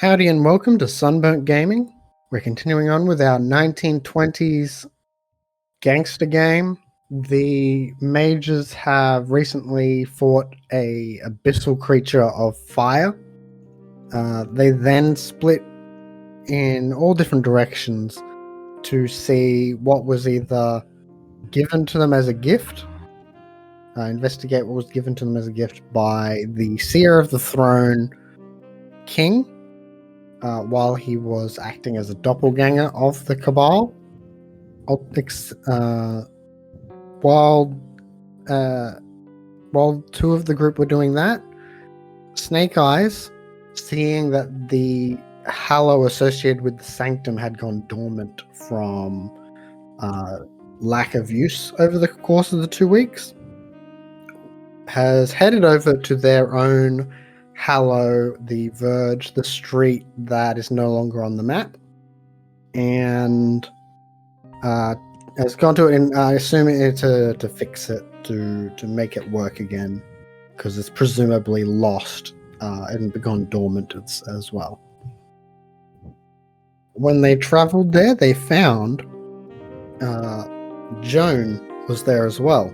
Howdy and welcome to Sunburnt Gaming. We're continuing on with our 1920s gangster game. The mages have recently fought a abyssal creature of fire. They then split in all different directions to see what was either given to them as a gift, investigate what was given to them as a gift by the Seer of the Throne King, while he was acting as a doppelganger of the Cabal. While two of the group were doing that, Snake Eyes, seeing that the hallow associated with the sanctum had gone dormant from lack of use over the course of the 2 weeks, has headed over to their own hallow, the verge, the street that is no longer on the map, and has gone to it, and I assume it to fix it, to make it work again, because it's presumably lost and gone dormant as well. When they traveled there, they found Joan was there as well.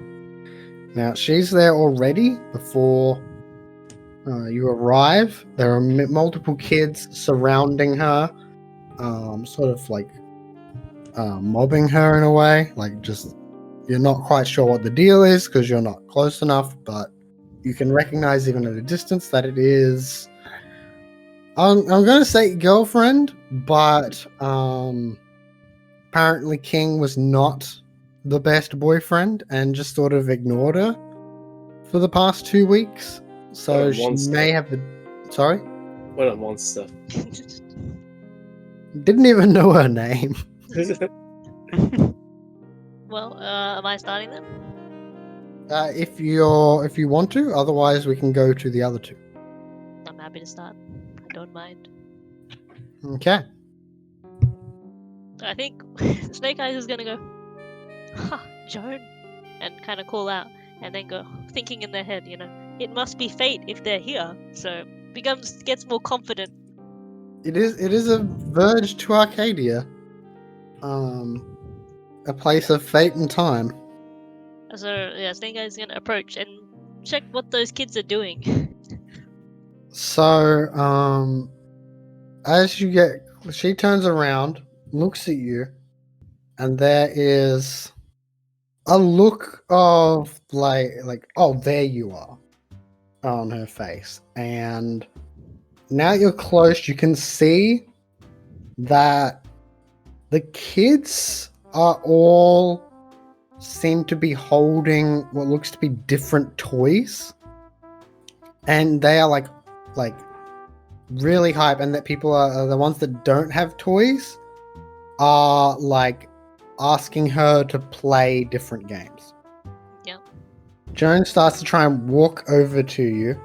Now, she's there already before you arrive. There are multiple kids surrounding her, sort of like mobbing her in a way. Like, just, you're not quite sure what the deal is because you're not close enough, but you can recognize even at a distance that it is, I'm going to say girlfriend, but apparently King was not the best boyfriend and just sort of ignored her for the past 2 weeks. So she may have Sorry? What a monster. Didn't even know her name. Well, am I starting then? If you want to, otherwise we can go to the other two. I'm happy to start. I don't mind. Okay. I think Snake Eyes is gonna go, "Ha, Joan," and kind of call out, and then go, thinking in their head, it must be fate if they're here. So gets more confident. It is a verge to Arcadia, a place of fate and time. So yeah, Snake Eyes is gonna approach and check what those kids are doing. So as she turns around, looks at you, and there is a look of like, oh, there you are, on her face. And now you're close, you can see that the kids are all seem to be holding what looks to be different toys, and they are like really hype, and that people are the ones that don't have toys are like asking her to play different games. Yep. Joan starts to try and walk over to you,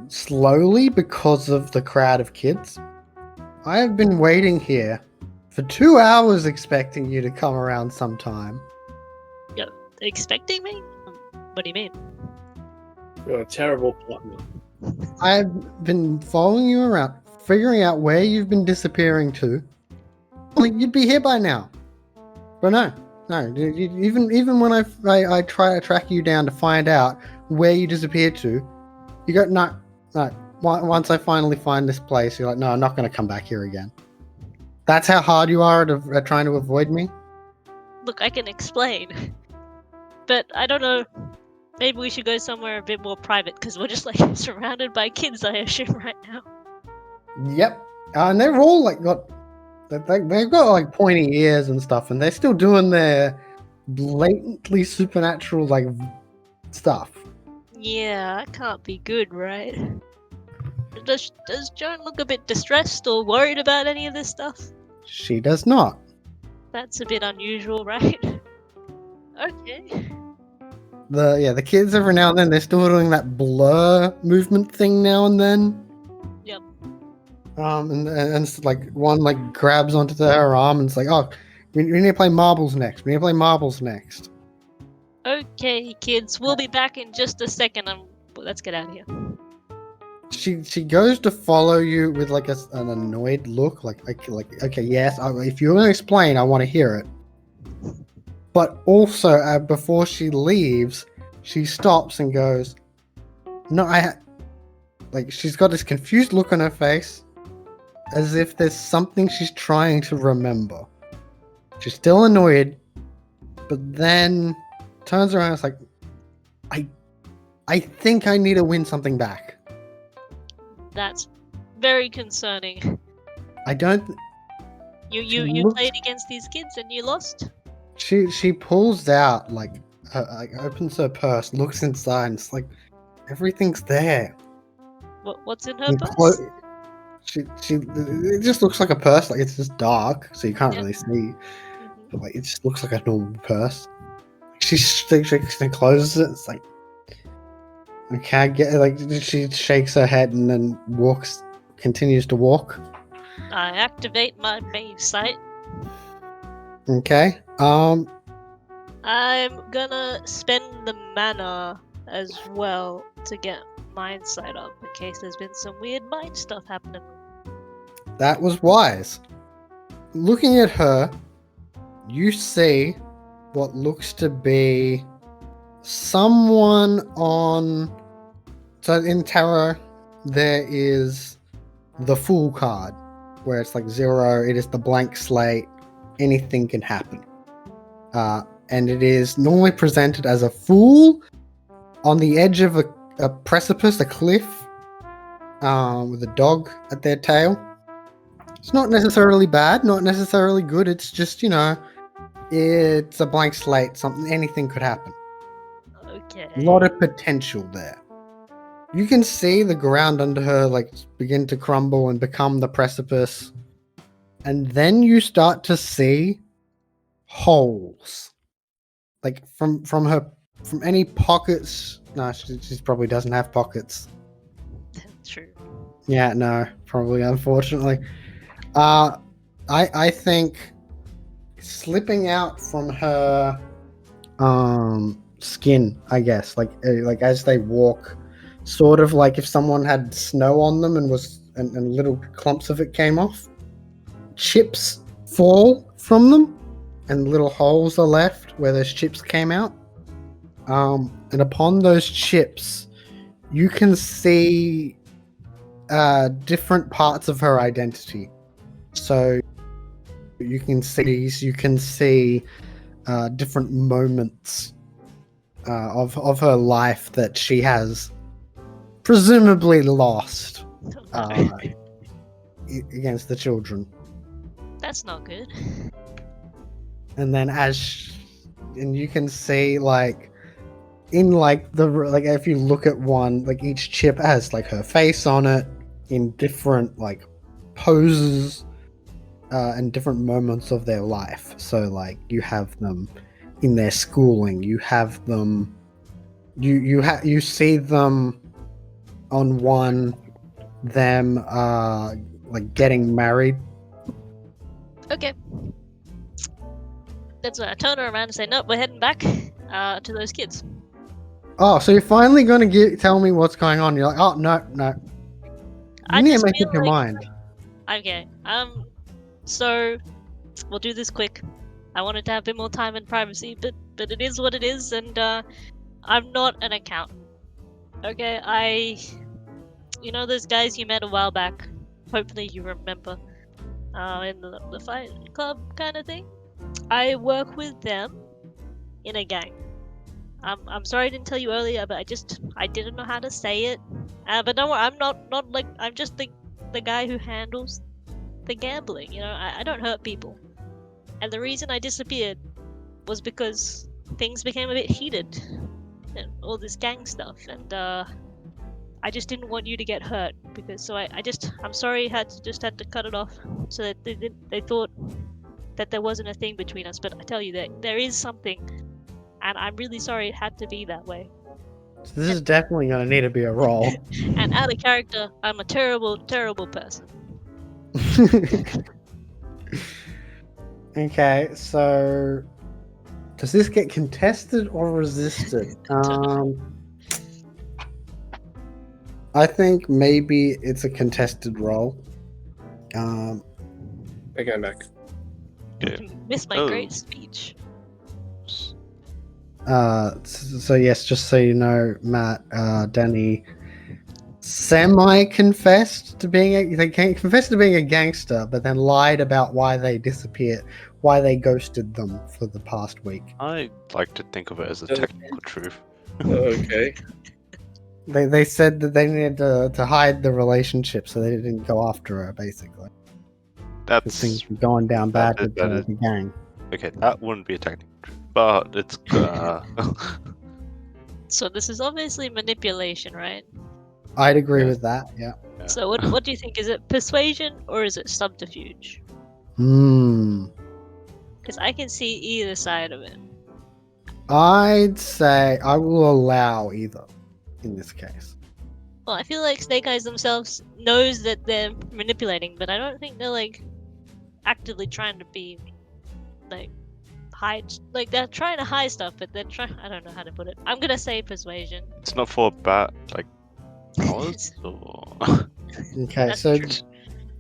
slowly, because of the crowd of kids. I have been waiting here for 2 hours expecting you to come around sometime. Yep. Expecting me? What do you mean? You're a terrible partner. I've been following you around, figuring out where you've been disappearing to. You'd be here by now. But no. Even when I try to track you down to find out where you disappeared to, you go, no. Once I finally find this place, you're like, no, I'm not going to come back here again. That's how hard you are at trying to avoid me? Look, I can explain. But I don't know. Maybe we should go somewhere a bit more private, because we're just surrounded by kids, I assume, right now. Yep. And they're all they've got pointy ears and stuff, and they're still doing their blatantly supernatural stuff. Yeah, that can't be good, right? Does Joan look a bit distressed or worried about any of this stuff? She does not. That's a bit unusual, right? Okay. The kids, every now and then, they're still doing that blur movement thing now and then. Yep. And it's one grabs onto her arm and it's like, oh, we need to play marbles next. Okay, kids, we'll be back in just a second. Let's get out of here. she goes to follow you with like an annoyed look, like okay, yes, if you're gonna explain, I want to hear it. But also, before she leaves, she stops and goes, "No, like she's got this confused look on her face, as if there's something she's trying to remember. She's still annoyed, but then turns around and is like, I think I need to win something back." That's very concerning. I don't. You played against these kids and you lost? She pulls out opens her purse, looks inside, and it's like everything's there. What's in her And purse? It just looks like a purse. Like it's just dark, so you can't Yeah. really see. Mhm. But like it just looks like a normal purse. She closes it. It's like I can't get. Like she shakes her head and then continues to walk. I activate my main sight. Okay. I'm gonna spend the mana as well to get mind sight up in case there's been some weird mind stuff happening. That was wise. Looking at her, you see what looks to be someone on. So in tarot, there is the Fool card, where it's like 0. It is the blank slate. Anything can happen. And it is normally presented as a fool on the edge of a precipice, a cliff, with a dog at their tail. It's not necessarily bad, not necessarily good. It's just, it's a blank slate. Anything could happen. Okay. A lot of potential there. You can see the ground under her begin to crumble and become the precipice. And then you start to see holes. Like from any pockets. No, she probably doesn't have pockets. True. Yeah, no, probably, unfortunately. I think slipping out from her skin, I guess, like as they walk, sort of like if someone had snow on them and little clumps of it came off, chips fall from them and little holes are left where those chips came out. And upon those chips, you can see different parts of her identity. So you can see different moments of her life that she has presumably lost against the children. That's not good. And then and you can see if you look at one, each chip has her face on it in different poses and different moments of their life. So you have them in their schooling, you have them you see them on one, them getting married. Okay. That's when I turn her around and say, nope, we're heading back to those kids. Oh, so you're finally going to tell me what's going on. You're like, oh, no. You need to make up your mind. Okay. So we'll do this quick. I wanted to have a bit more time and privacy, but it is what it is, and I'm not an accountant. Okay, those guys you met a while back. Hopefully you remember. In the fight club kind of thing. I work with them in a gang. I'm sorry I didn't tell you earlier, but I didn't know how to say it. But don't worry, I'm not I'm just the guy who handles the gambling. I don't hurt people. And the reason I disappeared was because things became a bit heated and all this gang stuff, and I just didn't want you to get hurt I'm sorry I had to cut it off so that they thought that there wasn't a thing between us, but I tell you that there is something, and I'm really sorry it had to be that way. So this is definitely going to need to be a roll. And out of character, I'm a terrible, terrible person. Okay, so does this get contested or resisted? I think maybe it's a contested role. I got back. Okay. Missed my Oh. great speech. So yes, just so you know, Matt, Danny semi-confessed to being confessed to being a gangster, but then lied about why they disappeared, why they ghosted them for the past week. I like to think of it as a technical truth. Okay. They said that they needed to hide the relationship so they didn't go after her, basically. Because things That's were going down bad with that is- the gang. okay. That wouldn't be a technical truth, but it's So this is obviously manipulation, right? I'd agree Yeah. with that, yeah. yeah. So what do you think? Is it persuasion or is it subterfuge? Because I can see either side of it. I'd say I will allow either in this case. Well, I feel like Snake Eyes themselves knows that they're manipulating, but I don't think they're like actively trying to be like hide. Like they're trying to hide stuff, but they're trying. I don't know how to put it. I'm gonna say persuasion. It's not for bad like powers or Okay, That's so true.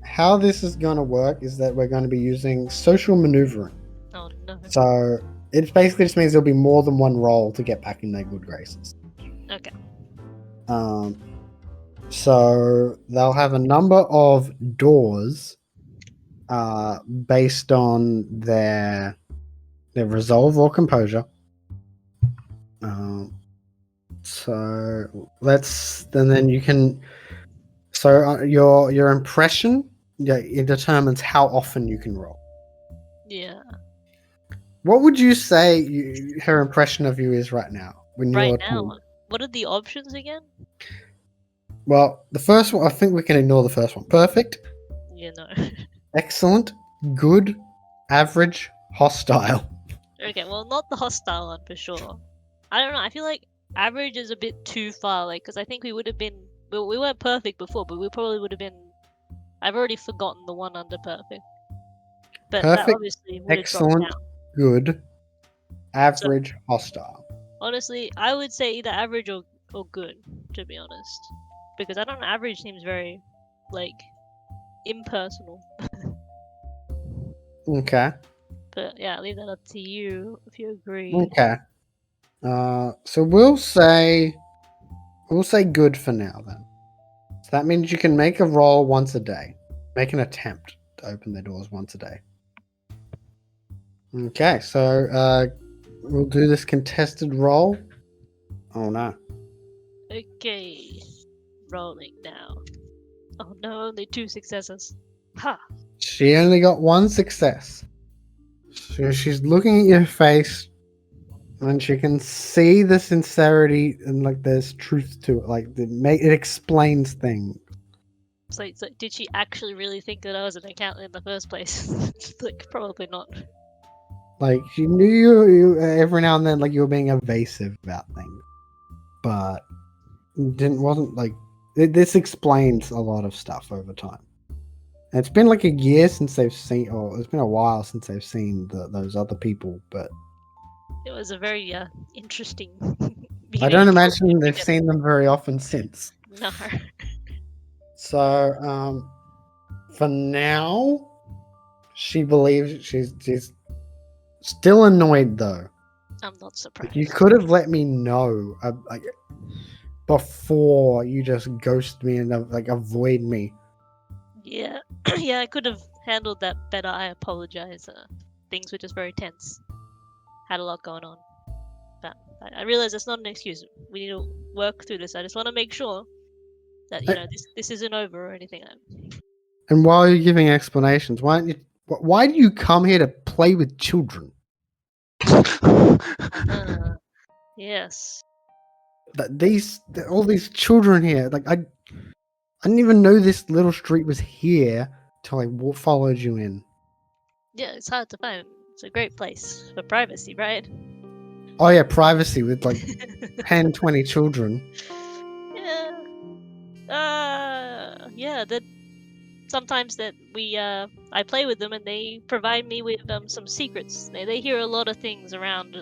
how this is going to work is that we're going to be using social maneuvering. Oh no. So it basically just means there'll be more than one role to get back in their good graces. Okay. So they'll have a number of doors based on their resolve or composure. So then you can. So your impression, it determines how often you can roll. Yeah. What would you say her impression of you is right now? When Right you're now, what are the options again? Well, the first one, I think we can ignore the first one. Perfect, You know. excellent, good, average, hostile. Okay, well, not the hostile one for sure. I don't know. I feel like average is a bit too far, like, because I think we would have been. Well, we weren't perfect before, but we probably would have been. I've already forgotten the one under perfect. But that Perfect, obviously would have dropped excellent, down. good, average, hostile. Honestly, I would say either average or good, to be honest. Because I don't know, average seems very, like, impersonal. Okay. But yeah, I'll leave that up to you if you agree. Okay. So we'll say good for now then. So that means you can make a roll once a day. Make an attempt to open their doors once a day. Okay, so we'll do this contested roll. Oh no. Okay. Rolling now. Oh no, only 2 successes. Ha! She only got one success. So she's looking at your face and she can see the sincerity and like there's truth to it. Like it explains things. So, did she actually really think that I was an accountant in the first place? Like, probably not. Like she knew you every now and then like you were being evasive about things. But wasn't like this explains a lot of stuff over time. And it's been like a year since they've seen, or it's been a while since they've seen those other people. But It was a very interesting. I don't beginning. imagine they've seen them very often since. No. So, for now, she believes she's still annoyed though. I'm not surprised. You could have let me know like before you just ghost me and like avoid me. Yeah, yeah, I could have handled that better. I apologize. Things were just very tense. Had a lot going on. But I realize it's not an excuse. We need to work through this. I just want to make sure that this isn't over or anything. And while you're giving explanations, why do you come here to play with children? Yes. All these children here, like I didn't even know this little street was here till I followed you in. Yeah, it's hard to find. It's a great place for privacy, right? Oh yeah, privacy with like 10, 20 children. Yeah. Yeah, that sometimes that I play with them and they provide me with some secrets. They hear a lot of things around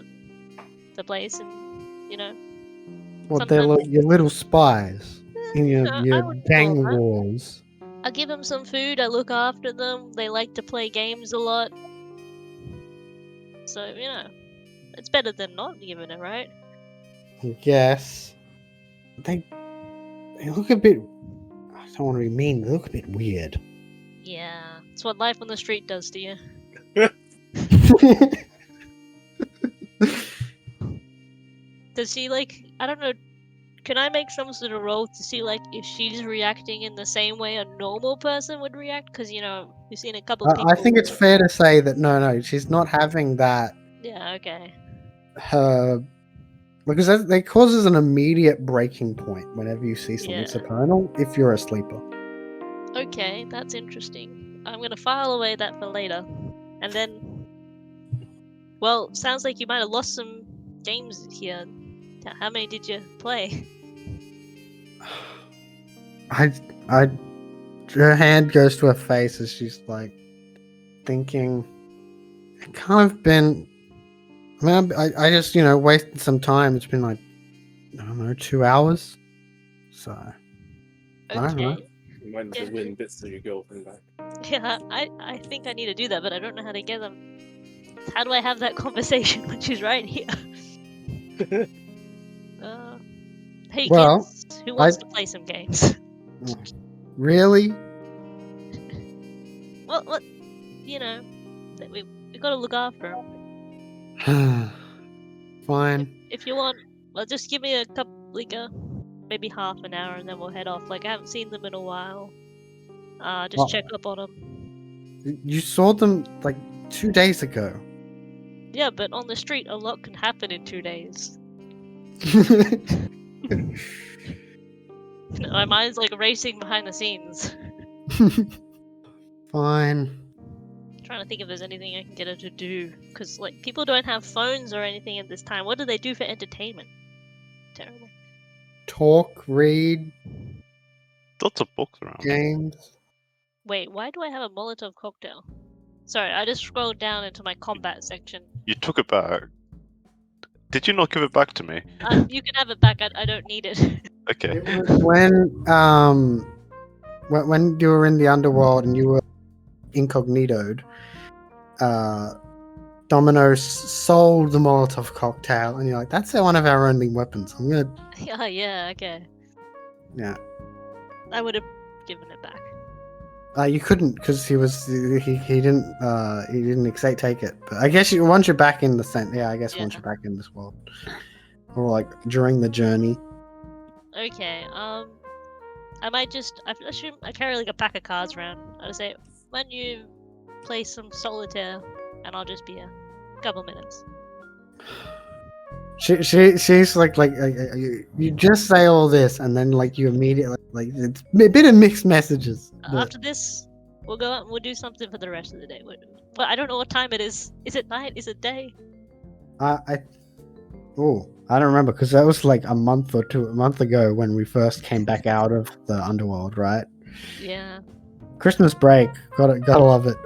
the place and What, they're like your little spies. in your, I your would gang call that. wars. I give them some food. I look after them. They like to play games a lot. So it's better than not giving it, right? I guess. They look a bit. I don't want to be mean. They look a bit weird. Yeah, it's what life on the street does to you. Does she I don't know, can I make some sort of roll to see if she's reacting in the same way a normal person would react? Because we've seen a couple people. I think it's fair to say that no, she's not having that. Yeah, okay. Because that causes an immediate breaking point whenever you see something Yeah. supernal if you're a sleeper. Okay, that's interesting. I'm gonna file away that for later. And then, well, sounds like you might have lost some games here. How many did you play? Her hand goes to her face as she's thinking. It can't have been. I mean, I just wasted some time. It's been I don't know, 2 hours. So I don't know. Okay. You might need to win bits of your girlfriend back. Yeah, I think I need to do that, but I don't know how to get them. How do I have that conversation when she's right here? Hey Well, kids, who wants to play some games? Really? What? We gotta look after them. Fine. If you want, well, just give me a couple, maybe half an hour, and then we'll head off. I haven't seen them in a while. Just Well- check up on them. You saw them 2 days ago. Yeah, but on the street, a lot can happen in 2 days. My mind's racing behind the scenes. Fine. Trying to think if there's anything I can get her to do, because people don't have phones or anything at this time. What do they do for entertainment? Terrible. Talk, read, Lots of books around. games. Wait, why do I have a Molotov cocktail? Sorry, I just scrolled down into my combat section. You took it back. Did you not give it back to me? You can have it back. I don't need it. Okay. It was when you were in the underworld and you were incognitoed, Domino's sold the Molotov cocktail, and you're like, "That's one of our only weapons." I'm gonna. Yeah, okay. Yeah. I would have given it back. You couldn't because he didn't take it. But I guess once you're back in the once you're back in this world, or during the journey. Okay. I might I assume I carry a pack of cards around. I'd say, when you play some solitaire, and I'll just be a couple minutes. She's you just say all this and then you immediately it's a bit of mixed messages. After this, we'll go out and we'll do something for the rest of the day. But I don't know what time it is. Is it night? Is it day? I don't remember because that was a month ago when we first came back out of the underworld, right? Yeah. Christmas break, gotta love it.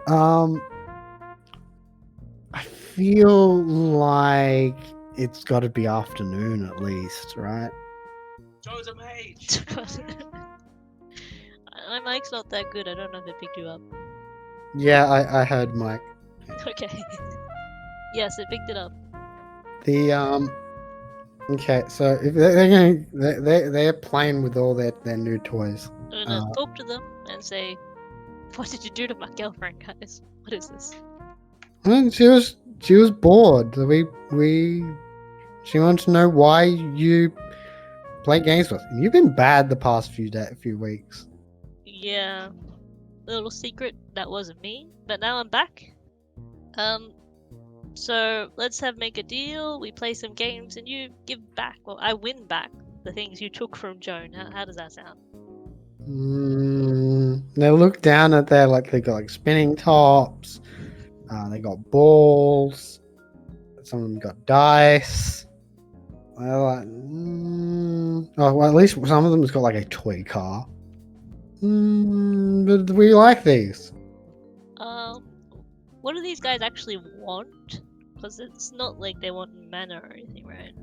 I feel like it's got to be afternoon at least, right? Joe's a mage! My mic's not that good. I don't know if it picked you up. Yeah, I heard Mike. Okay. Yes, it picked it up. Okay, so if they're playing with all their new toys. I'm gonna talk to them and say, "What did you do to my girlfriend, guys? What is this?" Well, she was bored. She wants to know why you play games with us. You've been bad the past few weeks. Yeah. Little secret, that wasn't me, but now I'm back. So let's make a deal. We play some games, and you give back. Well, I win back the things you took from Joan. How does that sound? They look down at their they got spinning tops. They got balls. Some of them got dice. They're oh, well, at least some of them has got a toy car. But we like these. What do these guys actually want? Because it's not like they want mana or anything, right?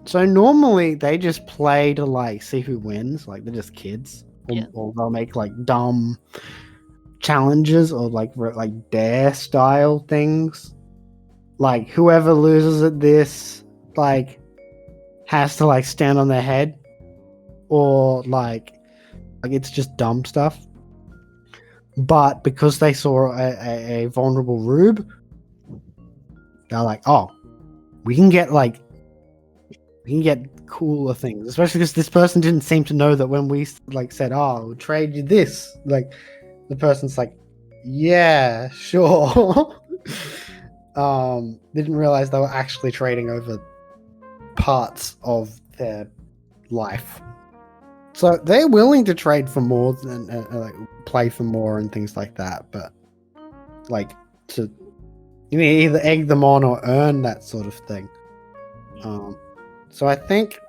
So normally they just play to like see who wins. Like they're just kids, Yeah. or they'll make like dumb challenges or like dare style things. Like whoever loses at this like has to like stand on their head, or like it's just dumb stuff. But because they saw a vulnerable Rube, they're like, oh, we can get cooler things, especially because this person didn't seem to know that when we like said, oh, we'll trade you this, like the person's like, yeah, sure. Didn't realize they were actually trading over parts of their life. So they're willing to trade for more and like play for more and things like that, but like to either egg them on or earn that sort of thing. So I think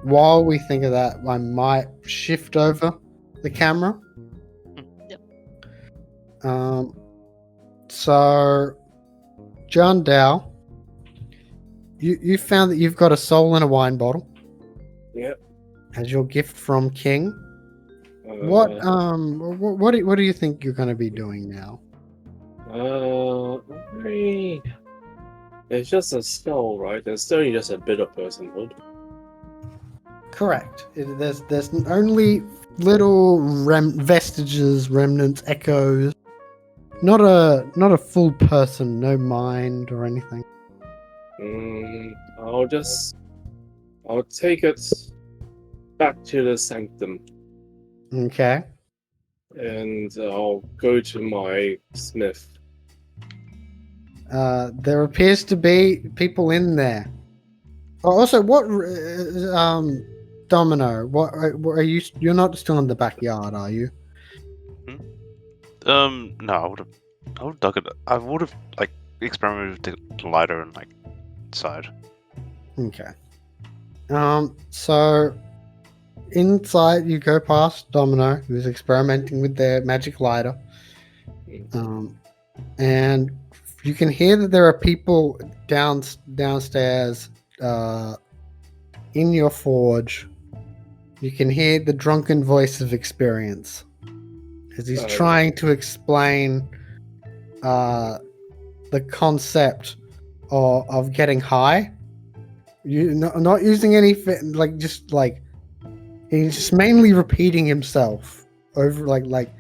while we think of that, I might shift over the camera. Yep. So John Dow, you found that you've got a soul in a wine bottle. Yep. As your gift from King. What do you think you're going to be doing now? It's just a skull, right? It's only just a bit of personhood. Correct. There's only little vestiges, remnants, echoes. Not a full person, no mind or anything. I'll take it back to the sanctum, Okay. and I'll go to my smith. There appears to be people in there. Oh, also, what Domino? What are you? You're not still in the backyard, are you? No, I would have dug it. I would have like experimented with the lighter and like inside. Okay. So inside you go past Domino, who's experimenting with their magic lighter. And you can hear that there are people downstairs in your forge. You can hear the drunken voice of experience as he's trying to explain the concept of getting high. You not using any he's just mainly repeating himself over like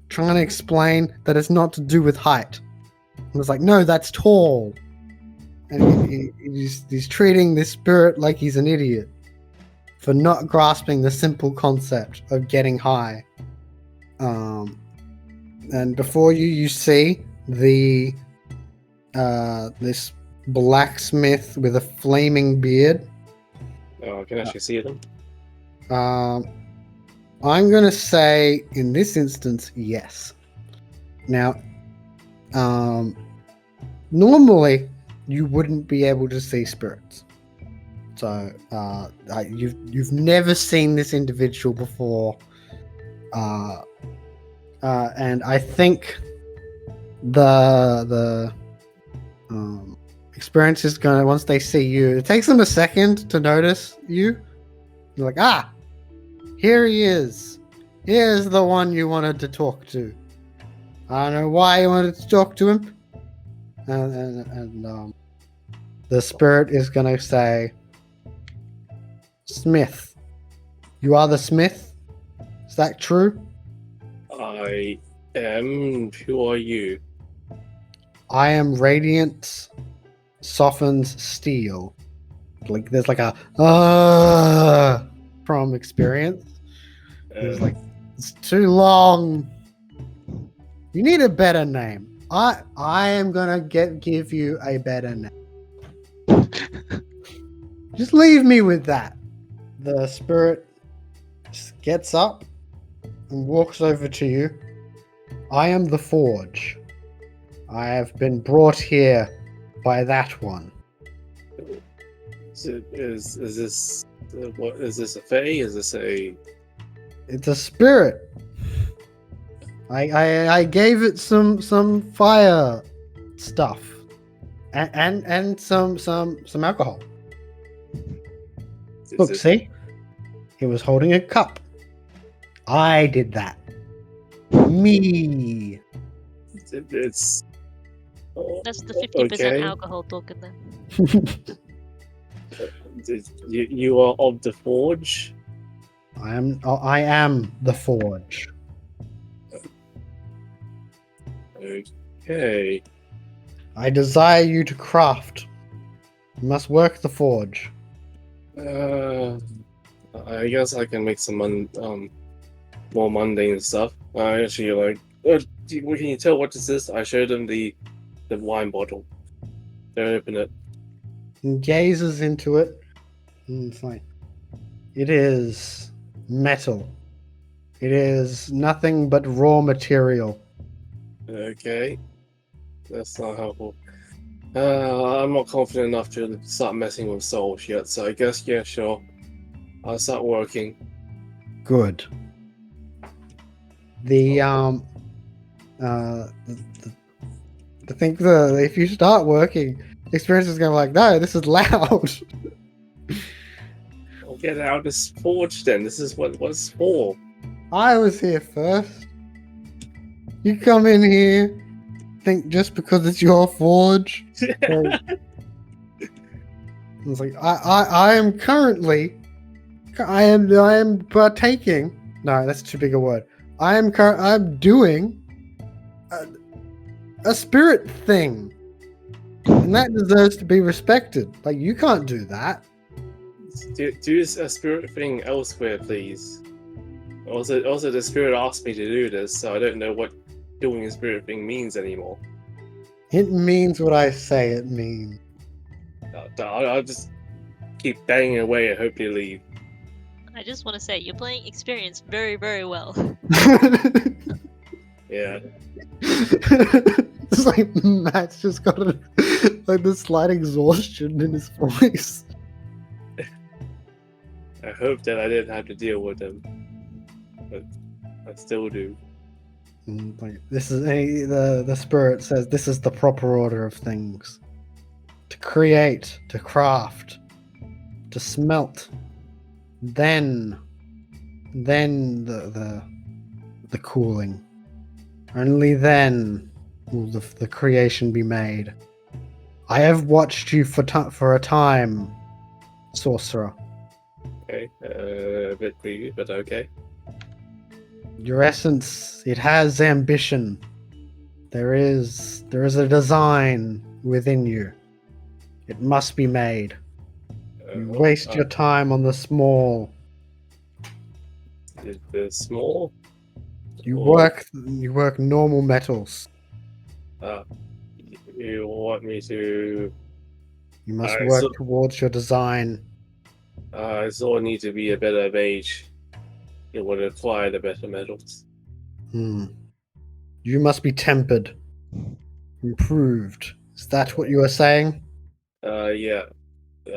trying to explain that it's not to do with height. And it's like, no, that's tall. And he's treating this spirit like he's an idiot for not grasping the simple concept of getting high. And before you see the this blacksmith with a flaming beard. I can actually see them. I'm gonna say in this instance, yes. Now, normally you wouldn't be able to see spirits. So you've never seen this individual before, and I think the experience is gonna, once they see you, it takes them a second to notice you. You're like, ah, here he is. Here's the one you wanted to talk to. I don't know why you wanted to talk to him. And the spirit is gonna say, Smith, you are the Smith? Is that true? I am. Who are you? I am Radiance Softens Steel. Like there's like a from experience. It's like, it's too long. You need a better name. I am gonna give you a better name. Just leave me with that. The spirit gets up and walks over to you. I am the Forge. I have been brought here by that one. Is this what? Is this a fae? Is this a? It's a spirit. I gave it some fire stuff and some alcohol. Look, see? He was holding a cup. I did that. Me. It's That's the 50% okay. alcohol talking there. You are of the forge. I am the forge. Okay. I desire you to craft. You must work the forge. I guess I can make some more mundane stuff. I actually can you tell what is this? I showed them the wine bottle. They open it. And gazes into it. And it's like, it is metal. It is nothing but raw material. Okay, that's not helpful. I'm not confident enough to start messing with souls yet, so I guess yeah, sure. I'll start working. Good. The if you start working, the experience is gonna be like, no, this is loud. I'll get out of this forge then. This is what it's for. I was here first. You come in here, think just because it's your forge. It's like I am currently, I am partaking. No, that's too big a word. I'm doing a spirit thing, and that deserves to be respected. Like, you can't do that. Do a spirit thing elsewhere, please. Also, the spirit asked me to do this, so I don't know what doing a spirit thing means anymore. It means what I say it means. I'll just keep banging away and hope they leave. I just want to say, you're playing experience very, very well. Yeah. It's like Matt's just got like this slight exhaustion in his voice. I hope that I didn't have to deal with them, but I still do. Like, this is the spirit says this is the proper order of things: to create, to craft, to smelt, then the cooling. Only then will the creation be made. I have watched you for a time, sorcerer. Okay, a bit creepy, but okay. Your essence, it has ambition. There is a design within you. It must be made. You waste your time on the small. The small. You work normal metals. You want me to? You must Alright, work so- towards your design. I sort of need to be a better mage. It would acquire the better metals. You must be tempered, improved. Is that what you are saying? Yeah.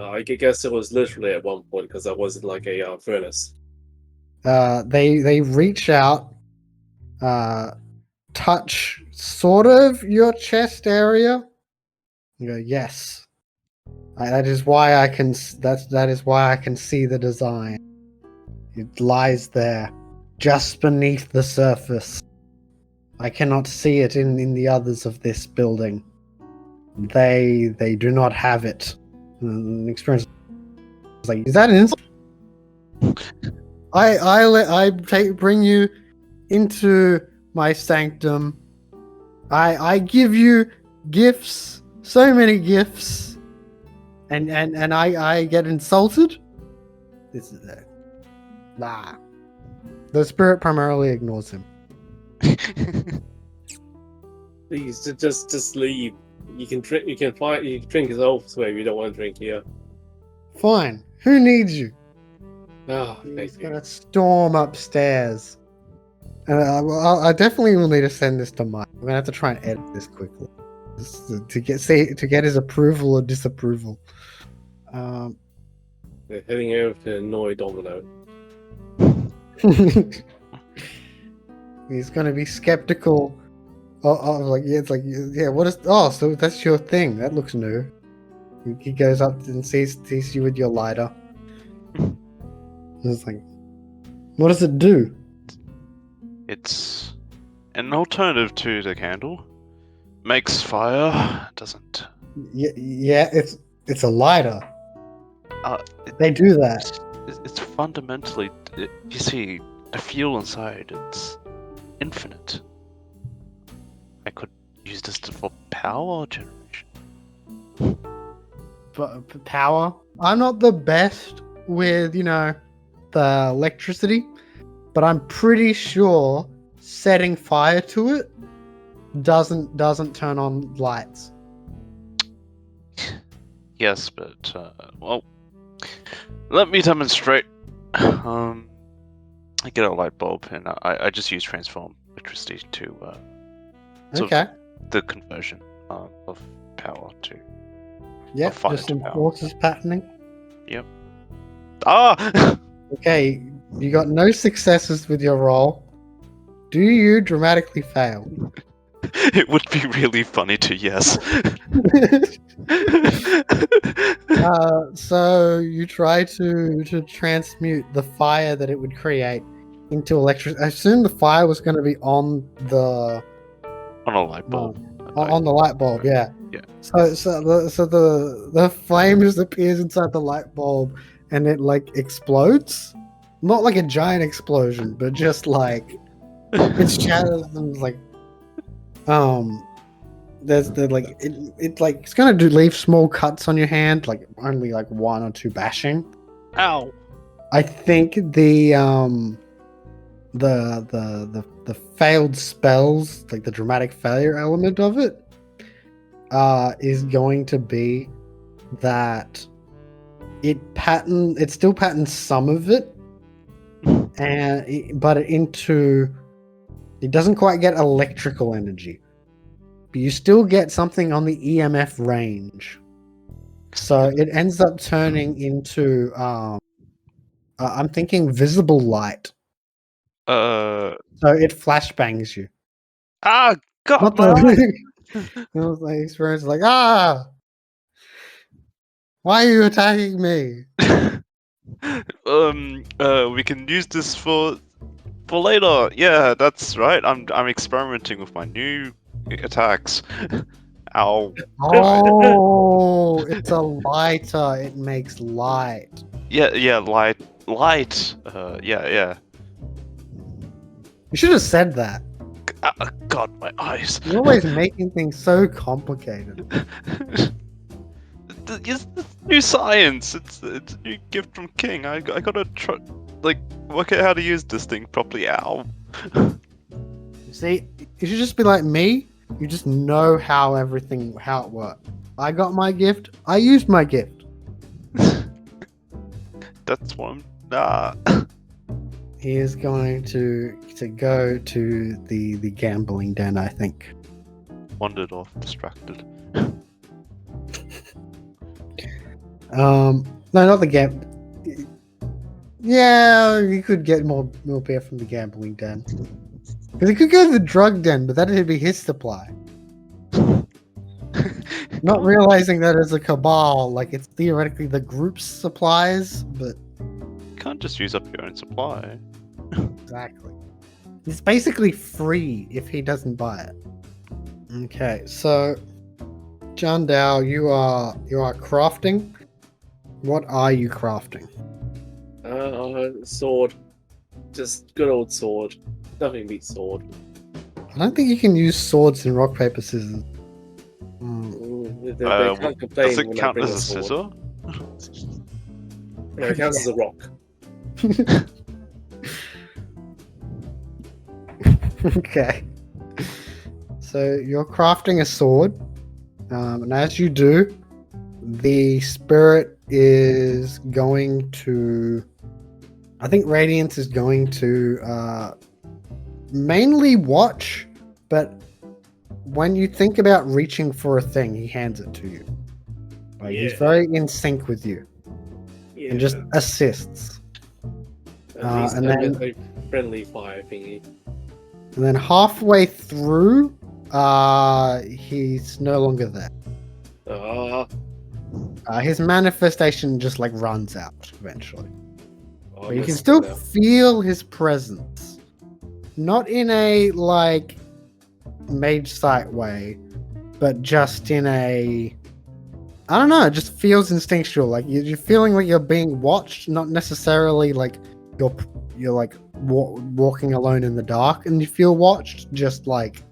I guess it was literally at one point because I wasn't like a furnace. They reach out, touch sort of your chest area. You go, yes. That is why I can. That is why I can see the design. It lies there, just beneath the surface. I cannot see it in the others of this building. They do not have it. Experience is like, is that an insult? I bring you into my sanctum. I give you gifts, so many gifts, and I get insulted. This is it. Nah. The spirit primarily ignores him. Please, just leave. You can drink. You can drink elsewhere if you don't want to drink here. Fine. Who needs you? Oh, He's thank you. gonna storm upstairs. I definitely will need to send this to Mike. I'm gonna have to try and edit this quickly to get his approval or disapproval. They're heading over to annoy Domino. He's gonna be skeptical. Like, yeah, it's like, yeah, what is? Oh, so that's your thing. That looks new. He goes up and sees you with your lighter. It's like, what does it do? It's an alternative to the candle. Makes fire. Doesn't. Yeah, it's a lighter. It, They do that. it's fundamentally. You see, the fuel inside. It's infinite. I could use this for power generation. But power. I'm not the best with the electricity, but I'm pretty sure setting fire to it doesn't turn on lights. Yes, but well, let me demonstrate. I get a light bulb, and I just use transform electricity to sort Okay. of the conversion of power to. Yep. fire Just to some power. forces patterning. Ah! Okay. You got no successes with your roll. Do you dramatically fail? It would be really funny to yes. So you try to transmute the fire that it would create into electricity. I assume the fire was going to be on the On a light bulb. on the light bulb, yeah. Yeah. So the flame just appears inside the light bulb and it like explodes. Not like a giant explosion, but just like it shatters and like there's the like it like it's gonna leave small cuts on your hand, like only like 1 or 2 bashing. Ow! I think the failed spells, like the dramatic failure element of it, is going to be that it still patterns some of it, but it doesn't quite get electrical energy. But you still get something on the EMF range. So it ends up turning into I'm thinking visible light. So it flashbangs you. Ah! God, Not my the like experience like why are you attacking me? We can use this for later. Yeah, that's right. I'm experimenting with my new attacks. Ow. Oh, it's a lighter. It makes light. Yeah, light. Yeah. You should have said that. God, my eyes. You're always making things so complicated. It's new science. It's a new gift from King. I gotta work out how to use this thing properly. Ow. See, you should just be like me. You just know how it works. I got my gift. I used my gift. That's what I'm. Nah. He is going to go to the gambling den, I think. Wandered off, distracted. No, not the gam. Yeah, you could get more beer from the gambling den. Because he could go to the drug den, but that'd be his supply. Not realizing that as a cabal, like it's theoretically the group's supplies, but You can't just use up your own supply. exactly. It's basically free if he doesn't buy it. Okay, so John Dow, you are crafting. What are you crafting? Sword. Just good old sword. Nothing beats sword. I don't think you can use swords in rock paper scissors. They can't complain Does it when I count bring as a a sword. scissor? No, it counts as a rock. Okay. So you're crafting a sword, and as you do, the spirit is going to. I think Radiance is going to mainly watch, but when you think about reaching for a thing, he hands it to you. Like, he's Yeah. very in sync with you Yeah. and just assists. At least and I then- get a friendly fire thingy. And then halfway through, he's no longer there. Ah, His manifestation just like runs out eventually. Oh, But you I'm can missing still that. feel his presence. Not in a, like, mage sight way, but just in a... I don't know, it just feels instinctual. Like, you're feeling like you're being watched, not necessarily like you're like walking alone in the dark and you feel watched, just like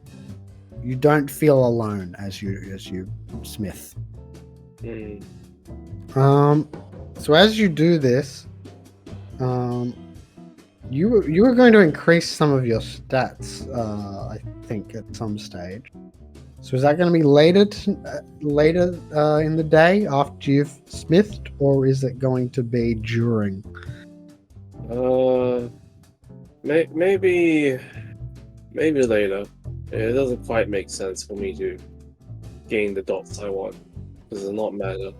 you don't feel alone as you smith. Mm. So as you do this, you were going to increase some of your stats, I think, at some stage. So is that going to be later in the day after you've smithed, or is it going to be during? Maybe later. It doesn't quite make sense for me to gain the dots I want. Does it not matter?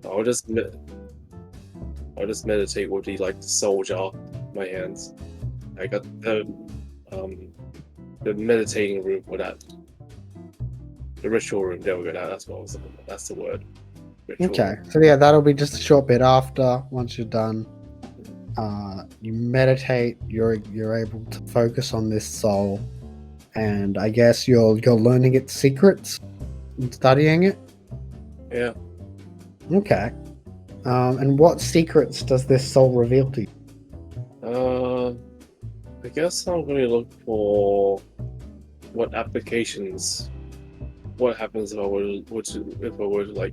I'll just meditate with the soul jar in my hands. I got the meditating room for that. The ritual room. There we go. That's what I was looking for. That's the word. Ritual Okay, room. so yeah, that'll be just a short bit after. Once you're done, you meditate. You're able to focus on this soul, and I guess you're learning its secrets and studying it. Yeah. Okay. And what secrets does this soul reveal to you? I guess I'm going to look for what applications. What happens if I were to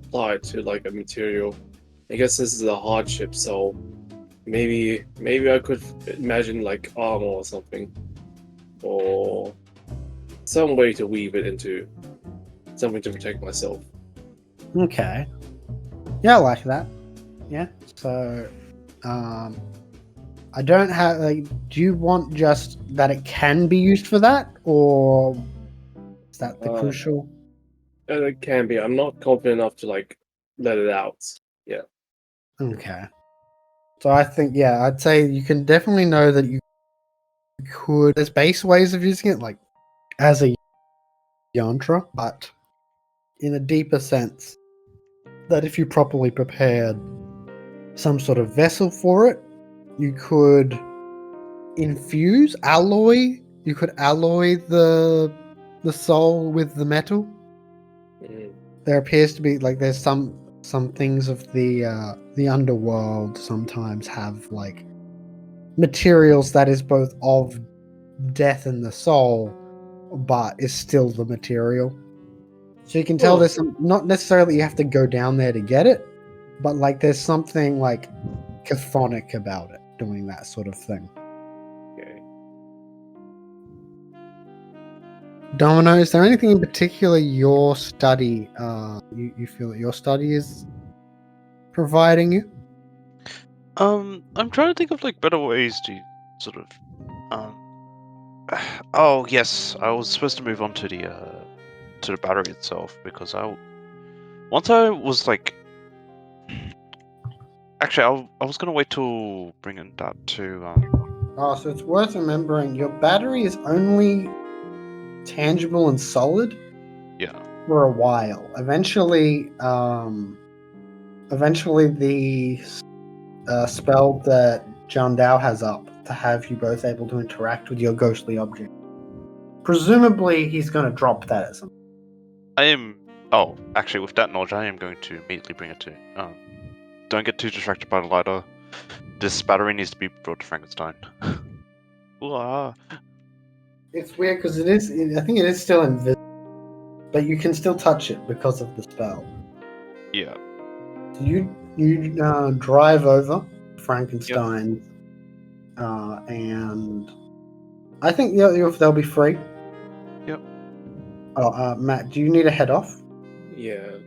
apply it to a material? I guess this is a hardship, so maybe I could imagine armor or something, or some way to weave it into something to protect myself. Okay. Yeah, I like that. Yeah. So, I don't have. Do you want just that it can be used for that, or is that the crucial? It can be. I'm not confident enough to let it out. Yeah. Okay. So I think, yeah, I'd say you can definitely know that you could. There's base ways of using it, like as a yantra, but in a deeper sense, that if you properly prepared some sort of vessel for it, you could alloy. You could alloy the soul with the metal. Mm. There appears to be there's some things of the underworld sometimes have materials that is both of death in the soul, but is still the material. So you can tell Oh. there's not necessarily you have to go down there to get it, but there's something chthonic about it doing that sort of thing. Okay. Domino, is there anything in particular your study you feel that your study is providing you? I'm trying to think of better ways to sort of oh yes, I was supposed to move on to the battery itself because once I was actually I was gonna wait till bringing that to So it's worth remembering your battery is only tangible and solid yeah. for a while. Eventually the spell that John Dow has up to have you both able to interact with your ghostly object. Presumably he's going to drop that at some point. Oh, actually, with that knowledge, I am going to immediately bring it to. Don't get too distracted by the lighter. This battery needs to be brought to Frankenstein. Ooh, It's weird because I think it is still invisible, but you can still touch it because of the spell. yeah. So you drive over Frankenstein, and I think they'll be free. Yep. Oh, Matt, do you need to head off? Yeah.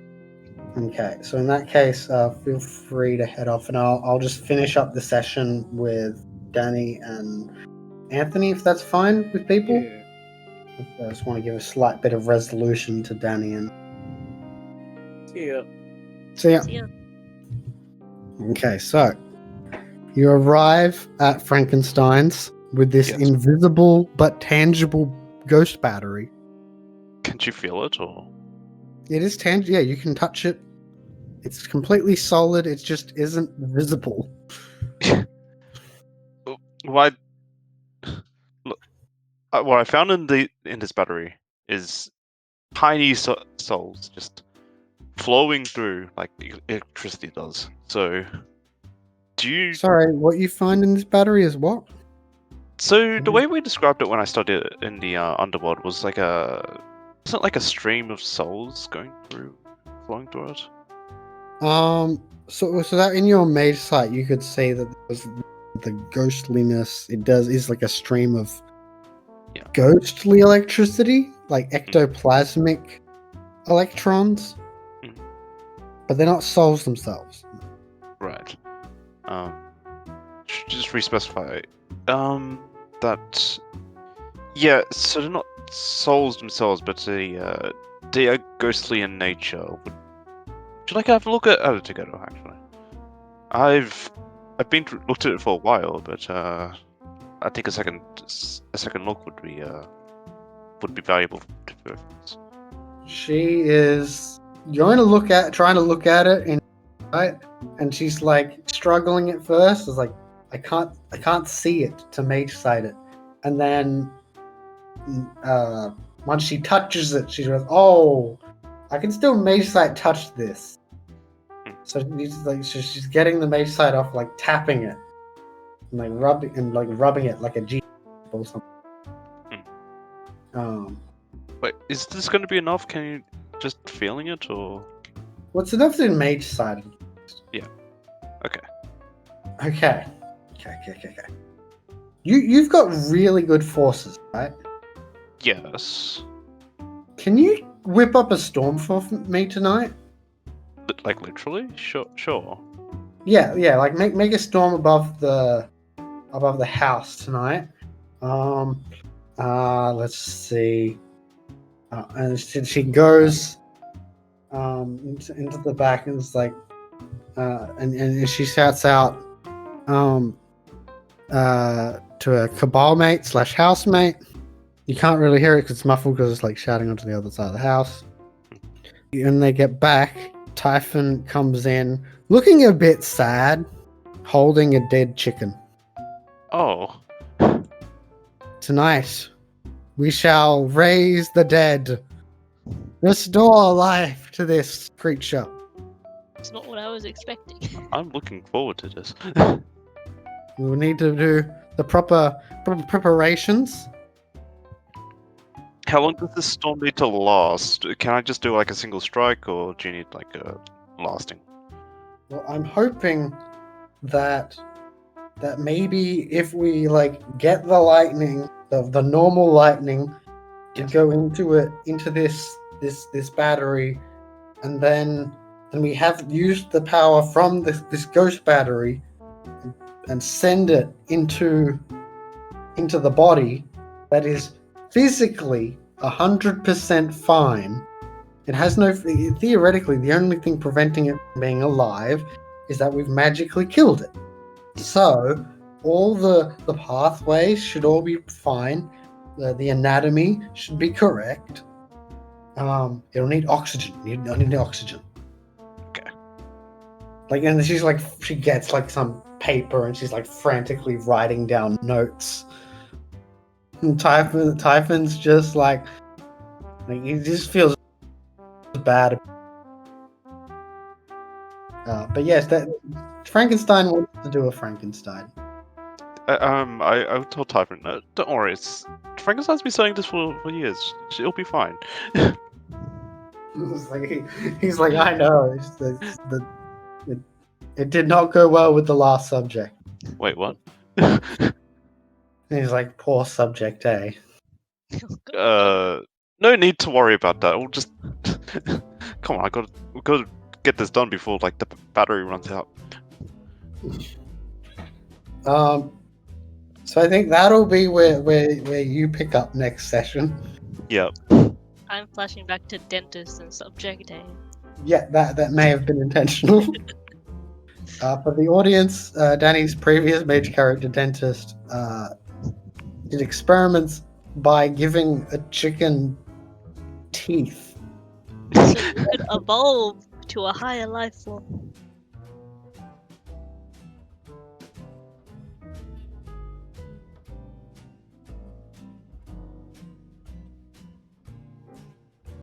Okay, so in that case, feel free to head off, and I'll just finish up the session with Danny and Anthony, if that's fine with people. Yeah. I just want to give a slight bit of resolution to Danny and. Yeah. So yeah. See ya. Okay, so you arrive at Frankenstein's with this Yes. invisible but tangible ghost battery. Can't you feel it, or? It is tangible. Yeah, you can touch it. It's completely solid. It just isn't visible. what look, what I found in this battery is tiny souls just flowing through like electricity does. So, do you? Sorry, what you find in this battery is what? So the way we described it when I studied it in the underworld was like isn't it like a stream of souls going through, flowing through it? So that in your mage site, you could say that there's the ghostliness. Is like a stream of Yeah. ghostly electricity, like ectoplasmic electrons, but they're not souls themselves. Right. Just re-specify. That. Yeah. So they're not souls themselves, but they are ghostly in nature. Should I have a look at it together? Actually, I've looked at it for a while, but I think a second look would be valuable to both of us. She is trying to look at it, and she's like struggling at first. It's like I can't see it to mage sight it, and then once she touches it, she goes, "Oh, I can still mage sight touch this." So she's getting the mage sight off, like tapping it, and rubbing it like a G or something. Wait, is this going to be enough? Can you just feeling it, or? What's enough to mage sight? Yeah. Okay. Okay. You've got really good forces, right? Yes. Can you whip up a storm for me tonight? Like literally? Sure. Yeah. Like make a storm above the house tonight. Let's see. And she goes into the back and it's like, and she shouts out to a cabal mate / housemate. You can't really hear it because it's muffled because it's like shouting onto the other side of the house. And they get back. Typhon comes in looking a bit sad, holding a dead chicken. Oh. Tonight, we shall raise the dead. Restore life to this creature. It's not what I was expecting. I'm looking forward to this. We will need to do the proper preparations. How long does this storm need to last? Can I just do like a single strike, or do you need like a lasting? Well, I'm hoping that maybe if we like get the lightning, the normal lightning, to go into this battery, and then we have used the power from this ghost battery and send it into the body that is physically 100% fine. It has no theoretically the only thing preventing it from being alive is that we've magically killed it. So all the pathways should all be fine. The anatomy should be correct. It'll need oxygen. I need oxygen. Okay. Like, and she gets like some paper and she's like frantically writing down notes. And Typhon's just like he just feels bad. But yes, that Frankenstein wants to do a Frankenstein. I told Typhon, don't worry, Frankenstein's been saying this for years. It'll be fine. He's like, I know. It did not go well with the last subject. Wait, what? And he's like, poor subject, eh? No need to worry about that. We'll just come on. We've got to get this done before like the battery runs out. So I think that'll be where you pick up next session. Yep. I'm flashing back to dentist and subject A. Yeah, that may have been intentional. For the audience, Danny's previous mage character, Dentist, did experiments by giving a chicken teeth. So you could evolve to a higher life form.